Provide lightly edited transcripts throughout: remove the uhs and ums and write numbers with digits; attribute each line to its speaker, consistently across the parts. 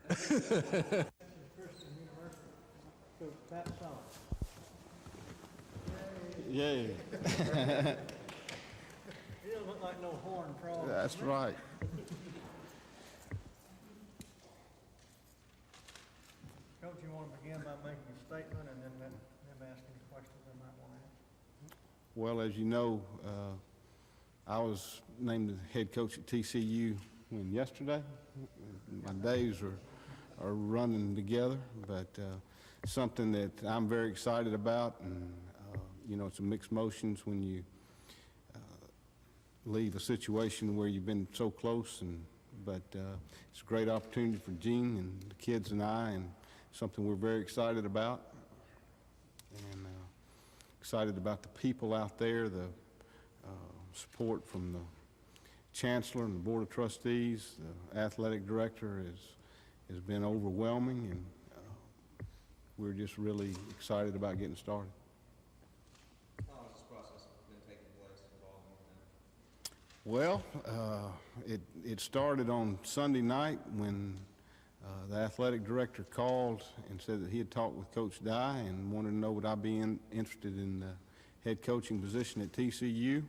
Speaker 1: Christian University. So that's all.
Speaker 2: Yay.
Speaker 1: He doesn't look like no horn frog.
Speaker 2: That's right.
Speaker 1: Coach, you want to begin by making a statement and then ask any questions I might want to ask?
Speaker 2: Well, as you know, I was named the head coach at TCU yesterday. My days are running together, but something that I'm very excited about, and it's a mixed emotions when you leave a situation where you've been so close, but it's a great opportunity for Gene and the kids and I, and something we're very excited about, and excited about the people out there, the support from the chancellor and the board of trustees. The athletic director has been overwhelming, and we're just really excited about getting started.
Speaker 3: How has this process been taking place involving them?
Speaker 2: Well, it started on Sunday night when the athletic director called and said that he had talked with Coach Dye and wanted to know would I be interested in the head coaching position at TCU.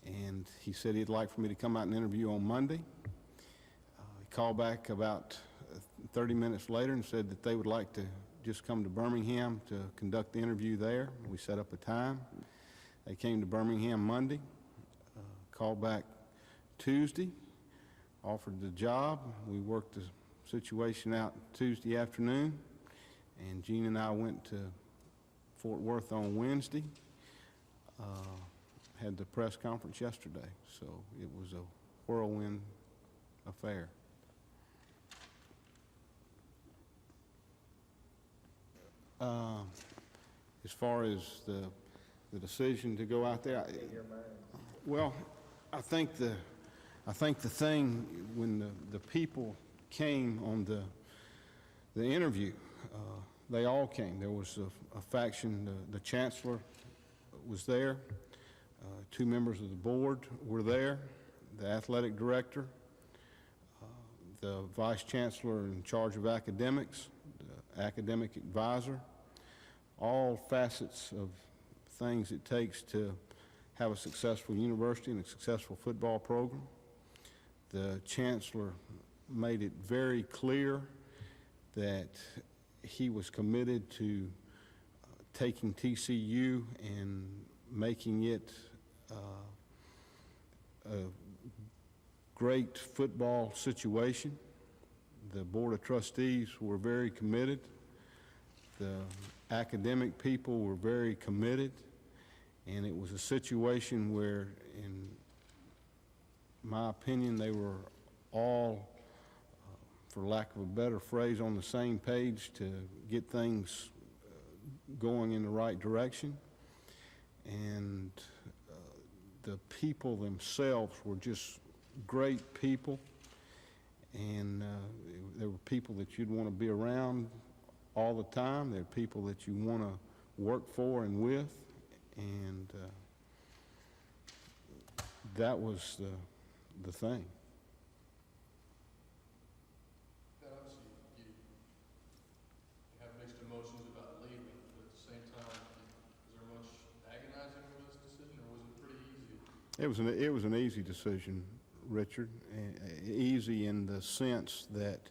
Speaker 2: And he said he'd like for me to come out and interview on Monday. He called back about 30 minutes later and said that they would like to just come to Birmingham to conduct the interview there. We set up a time. They came to Birmingham Monday, called back Tuesday, offered the job. We worked the situation out Tuesday afternoon, and Gene and I went to Fort Worth on Wednesday. Had the press conference yesterday, so it was a whirlwind affair. As far as the decision to go out there, well, I think the thing when the people came on the interview, they all came. There was a faction. The chancellor was there. Two members of the board were there, the athletic director, the vice chancellor in charge of academics, the academic advisor, all facets of things it takes to have a successful university and a successful football program. The chancellor made it very clear that he was committed to taking TCU and making it a great football situation. The board of trustees were very committed. The academic people were very committed, and it was a situation where, in my opinion, they were all, for lack of a better phrase, on the same page to get things going in the right direction. And the people themselves were just great people, and there were people that you'd want to be around all the time. They're people that you want to work for and with, and that was the thing.
Speaker 4: Obviously, you have mixed emotions about leaving, but at the same time, is there much agonizing over this decision, or was it pretty easy?
Speaker 2: It was an easy decision, Richard. Easy in the sense that,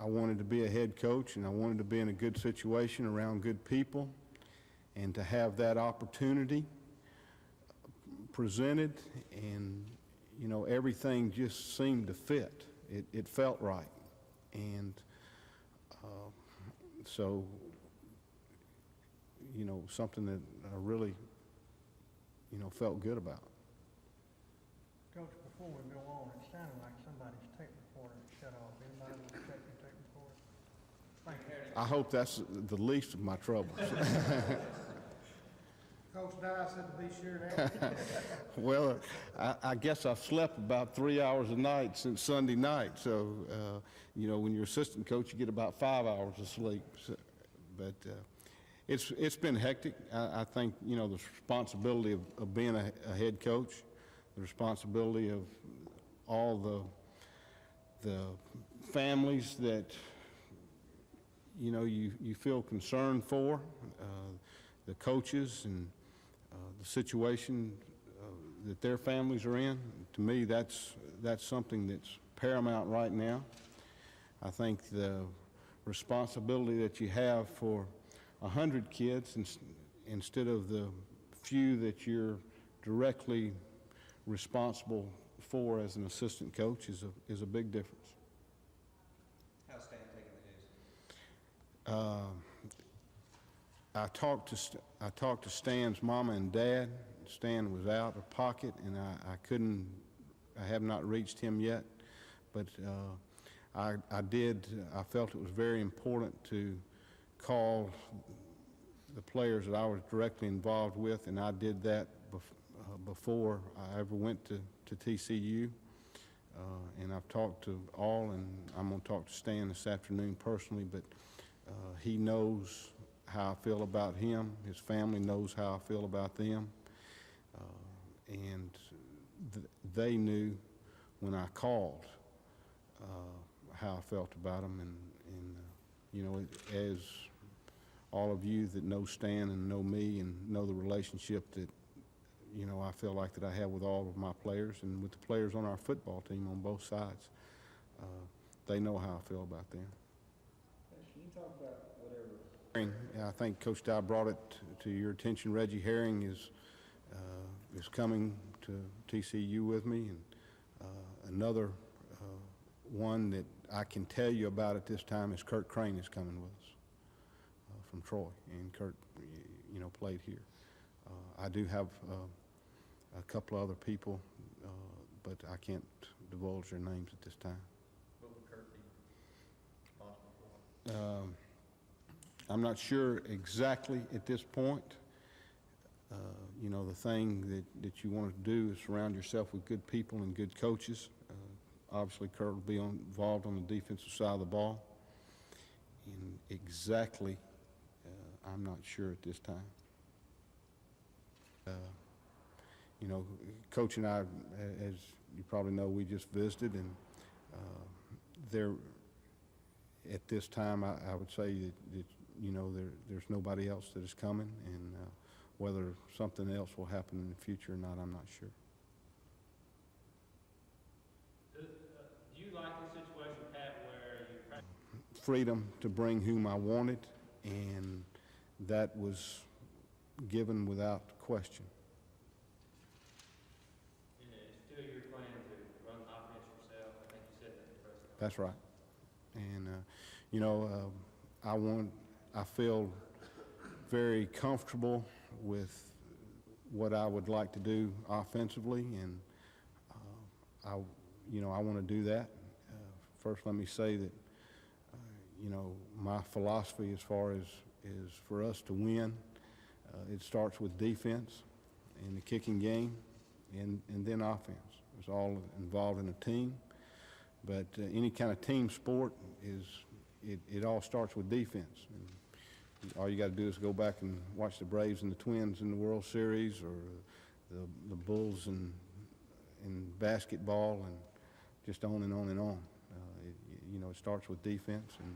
Speaker 2: I wanted to be a head coach, and I wanted to be in a good situation around good people, and to have that opportunity presented, and everything just seemed to fit. It felt right, and so something that I really felt good about.
Speaker 1: Coach, before we go on, it sounded like somebody's tape recorder shut off. Anybody want to check your tape recorder? Thank you.
Speaker 2: I hope that's the least of my troubles.
Speaker 1: Coach Dye said to be sure that.
Speaker 2: Well, I guess I've slept about 3 hours a night since Sunday night. So, when you're assistant coach, you get about 5 hours of sleep. So, but it's been hectic. I think, the responsibility of being a head coach, the responsibility of all the families that, you know, you feel concerned for, the coaches and the situation that their families are in. To me, that's something that's paramount right now. I think the responsibility that you have for 100 kids instead of the few that you're directly responsible for as an assistant coach is a big difference.
Speaker 3: How's Stan taking the news?
Speaker 2: I talked to Stan's mama and dad. Stan was out of pocket, and I have not reached him yet, but I felt it was very important to call the players that I was directly involved with, and I did that before I ever went to TCU. And I've talked to all, and I'm going to talk to Stan this afternoon personally, but he knows how I feel about him. His family knows how I feel about them. And they knew when I called how I felt about them. And you know, as all of you that know Stan and know me and know the relationship that, you know, I feel like that I have with all of my players and with the players on our football team on both sides, they know how I feel about them.
Speaker 5: Can you talk about whatever?
Speaker 2: I think Coach Dye brought it to your attention. Reggie Herring is coming to TCU with me, and another one that I can tell you about at this time is Kurt Crane is coming with us from Troy, and Kurt, you know, played here. I do have a couple other people, but I can't divulge their names at this time.
Speaker 5: What would Kurt be responsible for?
Speaker 2: I'm not sure exactly at this point. You know, the thing that you want to do is surround yourself with good people and good coaches. Obviously, Kurt will be involved on the defensive side of the ball. And exactly, I'm not sure at this time. You know, Coach and I, as you probably know, we just visited, and there, at this time, I would say that you know, there's nobody else that is coming, and whether something else will happen in the future or not, I'm not sure.
Speaker 6: Do you like the situation, Pat, where you
Speaker 2: Freedom to bring whom I wanted, and that was given without question.
Speaker 6: and it's still your plan to run the offense yourself? I think you said that in the press conference.
Speaker 2: That's right. And, you know, I feel very comfortable with what I would like to do offensively, and I want to do that. First, let me say that, you know, my philosophy as far as is for us to win, it starts with defense and the kicking game, and then offense. It's all involved in a team, but any kind of team sport it all starts with defense. And all you got to do is go back and watch the Braves and the Twins in the World Series, or the Bulls in basketball, and just on and on and on. You know, it starts with defense, and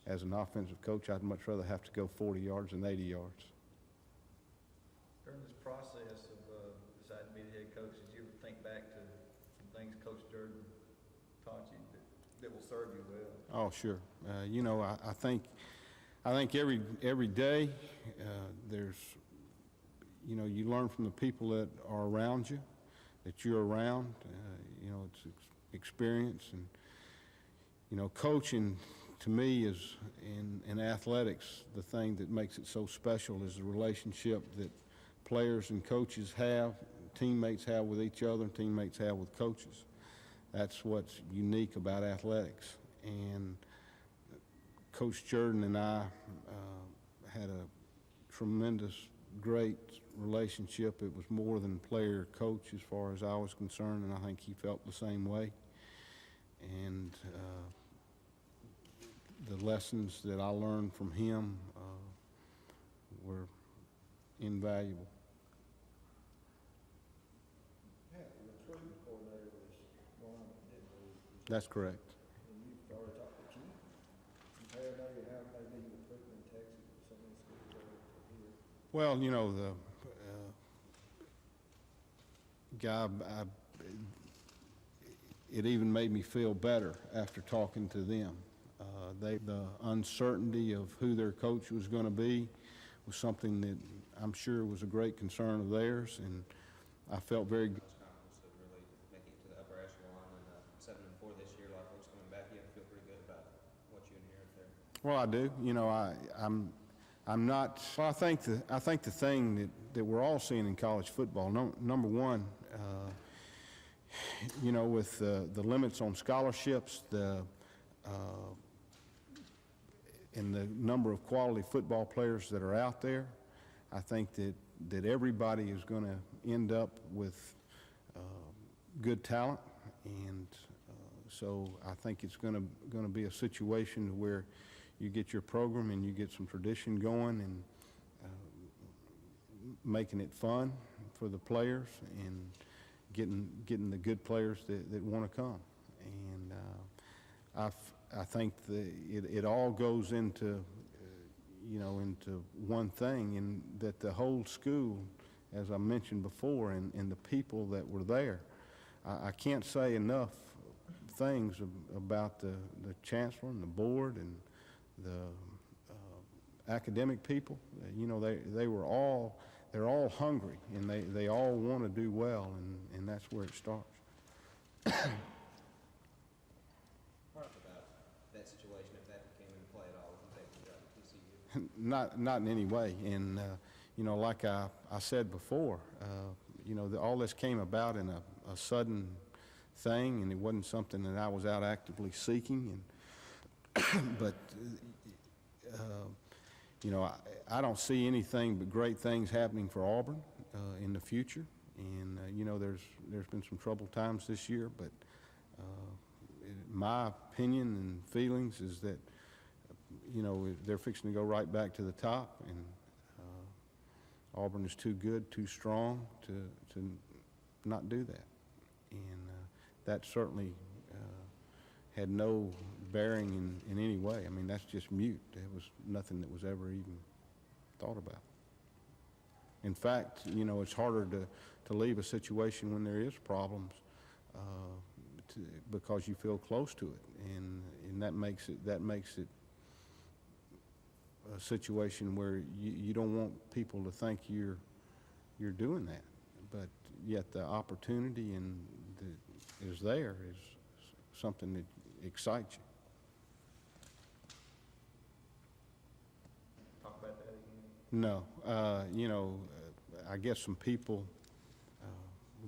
Speaker 2: as an offensive coach, I'd much rather have to go 40 yards than 80 yards.
Speaker 5: During this process of deciding to be the head coach, did you ever think back to some things Coach Jordan taught you that will serve you well?
Speaker 2: Oh, sure. You know, I think every day there's, you know, you learn from the people that are around you, that you're around. You know, it's experience, and you know, coaching to me is in athletics, the thing that makes it so special is the relationship that players and coaches have, teammates have with each other, and teammates have with coaches. That's what's unique about athletics. And Coach Jordan and I had a tremendous, great relationship. It was more than player-coach as far as I was concerned, and I think he felt the same way. And the lessons that I learned from him were invaluable.
Speaker 5: Yeah, the recruiting coordinator was
Speaker 2: That's correct.
Speaker 5: And you've already talked to Keith. Compare maybe how maybe recruitment in Texas or some of the schools over here.
Speaker 2: Well, you know, the guy, it even made me feel better after talking to them. The uncertainty of who their coach was going to be was something that I'm sure was a great concern of theirs, and I felt very good.
Speaker 3: Conference to really make it to the upper echelon, and 7-4 this year, a lot of folks coming back, you have to feel pretty good about what you inherit there.
Speaker 2: Well, I do. You know, I'm not. Well, I think the thing that we're all seeing in college football, number one, you know, with the limits on scholarships, and the number of quality football players that are out there, I think that everybody is going to end up with good talent, and so I think it's going to be a situation where you get your program and you get some tradition going and making it fun for the players and getting the good players that want to come. And I think it all goes into you know, into one thing, and that the whole school, as I mentioned before, and the people that were there, I can't say enough things about the chancellor and the board and the academic people. You know, they're all hungry, and they all want to do well, and that's where it starts.
Speaker 3: About that situation, if that came into play at all, would you take the job at TCU?
Speaker 2: Not in any way. And, you know, like I said before, you know, all this came about in a sudden thing, and it wasn't something that I was out actively seeking. And but, you know, I don't see anything but great things happening for Auburn in the future. And, you know, there's been some troubled times this year, but my opinion and feelings is that, you know, they're fixing to go right back to the top, and Auburn is too good, too strong to not do that. And that certainly had no bearing in any way. I mean, that's just mute. There was nothing that was ever even thought about. In fact, you know, it's harder to leave a situation when there is problems because you feel close to it, and that makes it a situation where you don't want people to think you're doing that, but yet the opportunity is there is something that excites you.
Speaker 5: Talk about that again.
Speaker 2: No, you know, I guess some people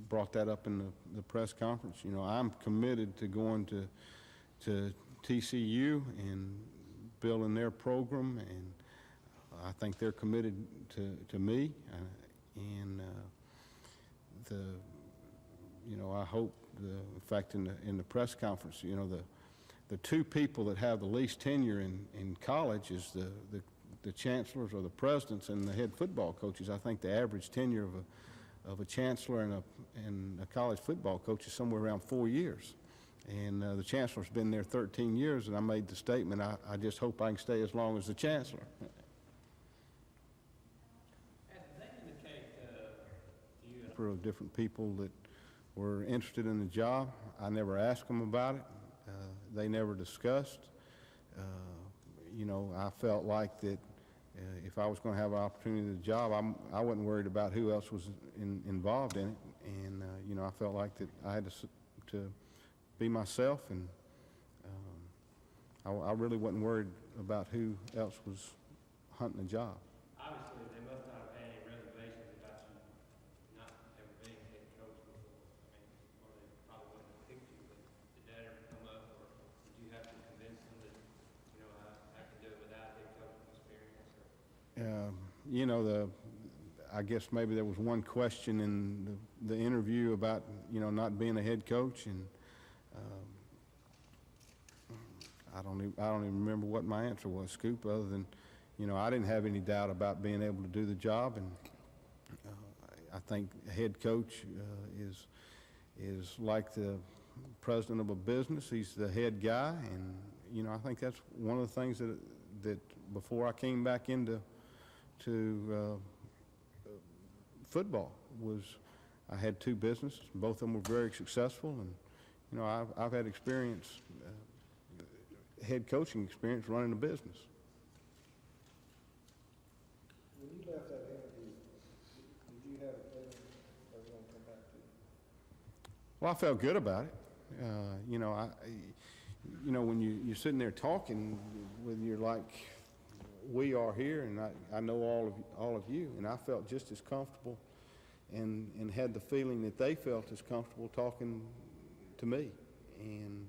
Speaker 2: brought that up in the press conference. You know, I'm committed to going to TCU and building their program, and I think they're committed to me. And you know, I hope in fact, in the press conference, you know, the two people that have the least tenure in college is the chancellors or the presidents and the head football coaches. I think the average tenure of a chancellor and a college football coach is somewhere around 4 years. And the chancellor's been there 13 years, and I made the statement, I just hope I can stay as long as the chancellor.
Speaker 6: As they indicate to you,
Speaker 2: For different people that were interested in the job, I never asked them about it. They never discussed. You know, I felt like that if I was going to have an opportunity to the job, I wasn't worried about who else was involved in it. And, you know, I felt like that I had to be myself, and I really wasn't worried about who else was hunting a job.
Speaker 6: obviously, they must not have had any reservations about you not ever being head coach before. I mean, or they probably wouldn't have picked you, but did that ever come up, or did you have to convince them that, you know, I can do it without head coaching experience? Or?
Speaker 2: You know, I guess maybe there was one question in the interview about, you know, not being a head coach, and I don't even remember what my answer was, Scoop, other than, you know, I didn't have any doubt about being able to do the job, and I think a head coach is like the president of a business. He's the head guy, and, you know, I think that's one of the things that before I came back into football was I had two businesses. Both of them were very successful, and, you know, I've had experience, head coaching experience running a business.
Speaker 7: When you left that interview, did you have a feeling they were going to come back to you?
Speaker 2: Well, I felt good about it. You know, when you're sitting there talking with, you're like, we are here, and I know all of you, and I felt just as comfortable and had the feeling that they felt as comfortable talking to me. And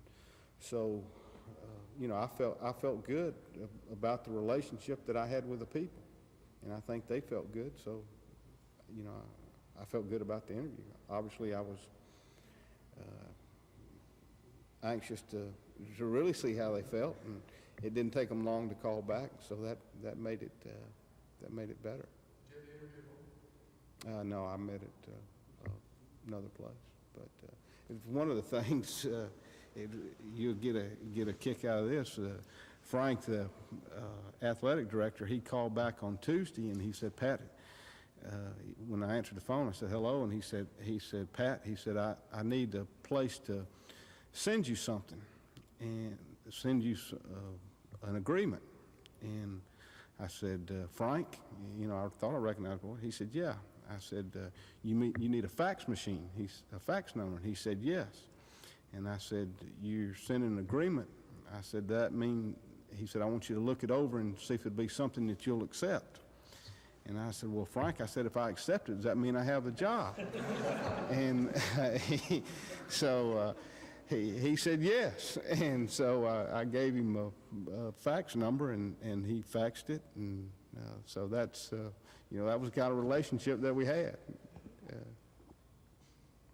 Speaker 2: so, you know, I felt good about the relationship that I had with the people, and I think they felt good. So, you know, I felt good about the interview. Obviously, I was anxious to really see how they felt, and it didn't take them long to call back, so that made it better.
Speaker 4: Did you have the interview home?
Speaker 2: No, I met at another place, but it's one of the things you'll get a kick out of this. Frank, the athletic director, he called back on Tuesday, and he said, Pat, when I answered the phone, I said hello, and he said Pat, he said I need a place to send you something and send you an agreement. And I said, Frank, you know, I thought I recognized the voice. He said, yeah. I said, you need a fax machine, a fax number. And he said, yes. And I said, you're sending an agreement. I said, he said, I want you to look it over and see if it'd be something that you'll accept. And I said, well, Frank, I said, if I accept it, does that mean I have the job? And he said yes. And so I gave him a fax number, and he faxed it. And so that's, you know, that was the kind of relationship that we had.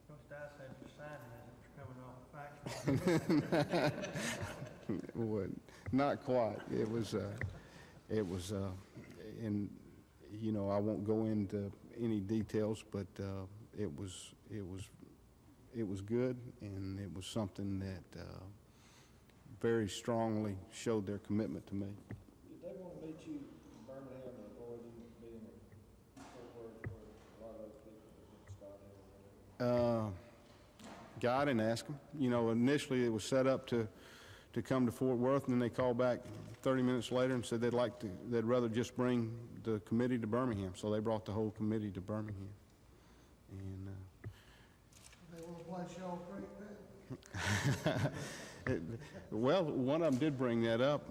Speaker 1: Coach Dice had you signing as it was coming off the fax.
Speaker 2: Well, not quite. It was, and, you know, I won't go into any details, but it was good, and it was something that very strongly showed their commitment to me.
Speaker 7: Did they want to meet you in Birmingham or avoid you being in Fort Worth where a lot of those people that started?
Speaker 2: Guy didn't ask him. You know, initially it was set up to come to Fort Worth, and then they called back 30 minutes later and said they'd rather just bring the committee to Birmingham. So they brought the whole committee to Birmingham. And
Speaker 1: They want to play Shaw Creek then?
Speaker 2: well, one of them did bring that up.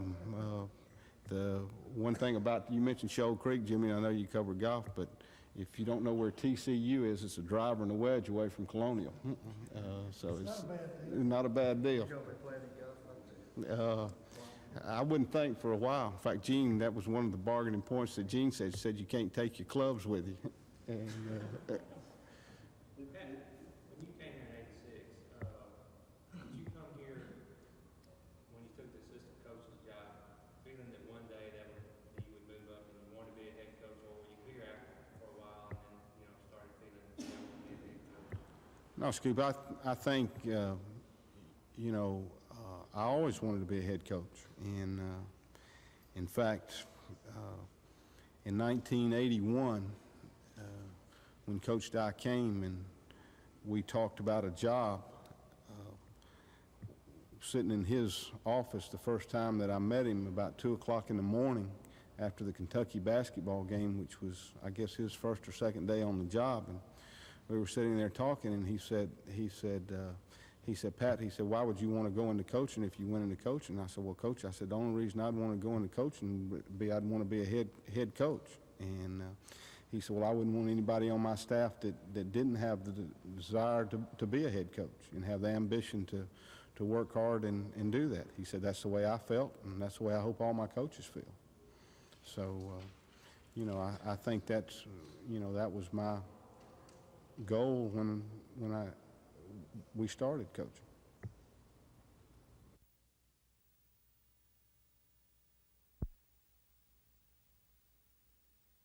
Speaker 2: The one thing about, you mentioned Shoal Creek, Jimmy, I know you cover golf, but if you don't know where TCU is, it's a driver and a wedge away from Colonial. So it's not a bad deal. I wouldn't think for a while. In fact, Gene, that was one of the bargaining points that Gene said. She said you can't take your clubs with you. And,
Speaker 6: Pat, when you came here in '86, did you come here when you took the assistant coach's job, feeling that one day that you would move up and you wanted to be a head coach, or were you here for a while and then, you know, started feeling that you wanted to be a head coach?
Speaker 2: No, Scoop, I think, you know, I always wanted to be a head coach. And in fact, in 1981, when Coach Dye came and we talked about a job, sitting in his office the first time that I met him about 2 o'clock in the morning after the Kentucky basketball game, which was, I guess, his first or second day on the job. And we were sitting there talking, and he said, Pat, he said, why would you want to go into coaching if you went into coaching? I said, well, Coach, I said, the only reason I'd want to go into coaching would be I'd want to be a head coach. And he said, well, I wouldn't want anybody on my staff that didn't have the desire to be a head coach and have the ambition to work hard and do that. He said, that's the way I felt, and that's the way I hope all my coaches feel. So, you know, I think that's, you know, that was my goal when we started coaching.